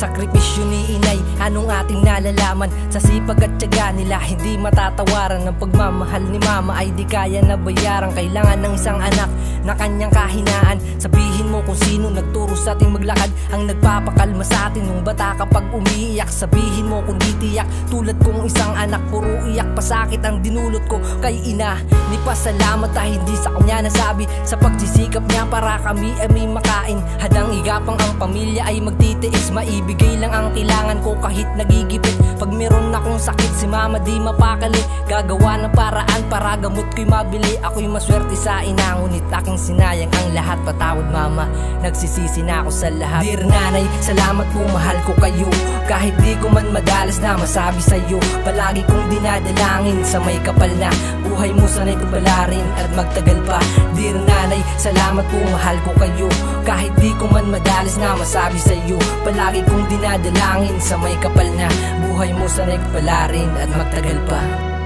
sakripisyo ni inay, anong ating nalalaman? Sa sipag at tiyaga nila, hindi matatawaran. Ang pagmamahal ni mama ay di kaya na bayaran. Kailangan ng isang anak na kanyang kahinaan. Sabihin mo kung sino nagturo sa ating maglakad, ang nagpapakalma sa atin nung bata kapag umiiyak. Sabihin mo kung di tiyak, tulad kong isang anak, puro iyak, pasakit ang dinulot ko kay ina. Ni pasalamat ay hindi sa kanya nasabi, sa pagsisikap niya para kami ay may makain. Hadang igapang ang pamilya ay magtitiis, maibigay lang ang kailangan ko kahit nagigipit. Pag meron akong sakit, si mama di mapakali, gagawa ng paraan para gamot ko'y mabili. Ako'y maswerte sa ina, ngunit aking sinayang ang lahat. Patawad mama, nagsisisi na ako sa lahat. Dear nanay, salamat po, mahal ko kayo. Kahit di ko man madalas na masabi sa'yo, palagi kong dinadalangin sa may kapal na buhay mo sana'y pabalarin at magtagal pa. Dear nanay, salamat po, mahal ko kayo. Kahit di ko man madalas na masabi sa'yo, palagi kong dinadalangin sa may kapal na buhay mo sana'y pabalarin at magtagal pa.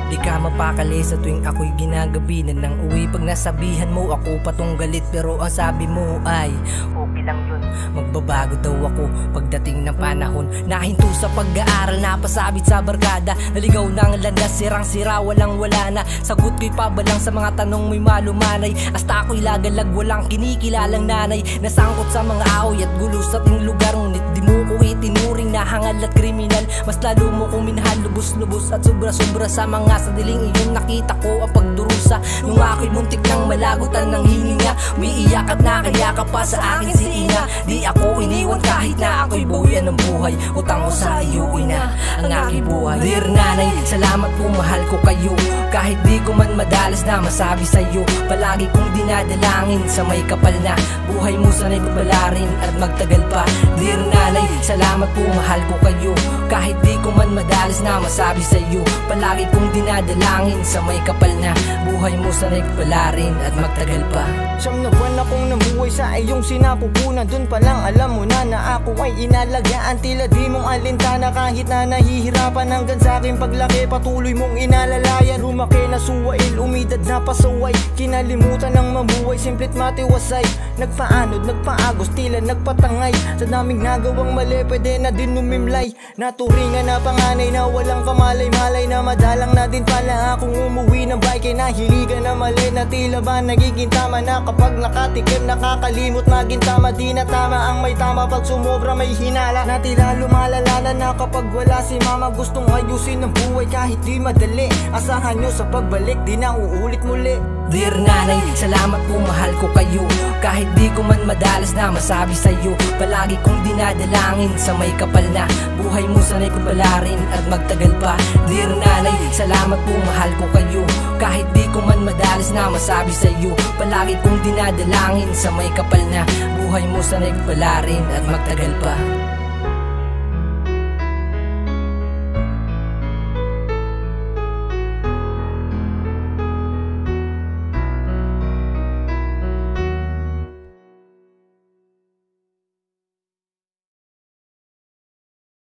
Di ka mapakali sa tuwing ako'y ginagabinan ng uwi. Pag nasabihan mo ako patong galit, pero ang sabi mo ay okay lang yun, magbabago daw ako pagdating ng panahon. Nahinto sa pag-aaral, napasabit sa barkada, naligaw ng landas, sirang-sira, walang-wala na. Sagot ko'y pabalang sa mga tanong may malumanay. Hasta ako'y lagalag, walang kinikilalang nanay. Nasangkot sa mga away at gulo sa ating lugar, ngunit di mo ko itinuring na hangal at kriminal. Mas lalo mo kong minahal, lubos-lubos at sobra-sobra sa mga sa diling iyon. Nakita ko ang pagdurusa nung ako'y muntik ng malagutan ng hininga. Umiiyak at nakayakap pa sa akin si ina. Di ako iniwan kahit na ako'y buyan ng buhay. Utang ko sa iyo ina ang aking buhay. Dear nanay, salamat po, mahal ko kayo. Kahit di ko man madalas na masabi sa'yo, palagi kong dinadalangin sa may kapal na buhay mo sana'y pabalarin at magtagal pa. Dear nanay, salamat po, mahal ko kayo. Kahit di ko man madalas na masabi sa'yo, palagi kong dinadalangin sa may kapal na buhay mo sana'y pabalarin at magtagal pa. Siyam na buwan akong namuhay sa iyong sinapupunan. Dun pa lang alam mo na na ako ay inalagaan. Tila di mong alintana kahit na nahihirapan. Hanggang sa aking paglaki patuloy mong inalalayan. Lumaki na suwail, umidad na pasaway. Kinalimutan ng mabuhay, simplit matiwasay. Nagpaanod, nagpaagos, tila nagpatangay. Sa daming nagawang mali, pwede na din umimlay. Naturingan na panganay na walang kamalay-malay. Na madalang na din pala akong umuwi ng bike. Nahiligan na mali na tila ba nagiging tama na. Kapag nakatikim, nakakalimot, maging tama. Di na tama ang may tama, pag sumobra may hinala. Na tila lumalala na kapag wala si mama. Gustong ayusin ang buhay kahit di madali. Asahan nyo sa pagbalik, di na uulit muli. Dear nanay, salamat po, mahal ko kayo. Kahit di ko man madalas na masabi sa'yo, palagi kong dinadalangin sa may kapal na buhay mo sana'y pabalarin at magtagal pa. Dear nanay, salamat po, mahal ko kayo. Kahit di ko man madalas na masabi sa'yo, palagi kong dinadalangin sa may kapal na buhay mo sana'y pabalarin at magtagal pa.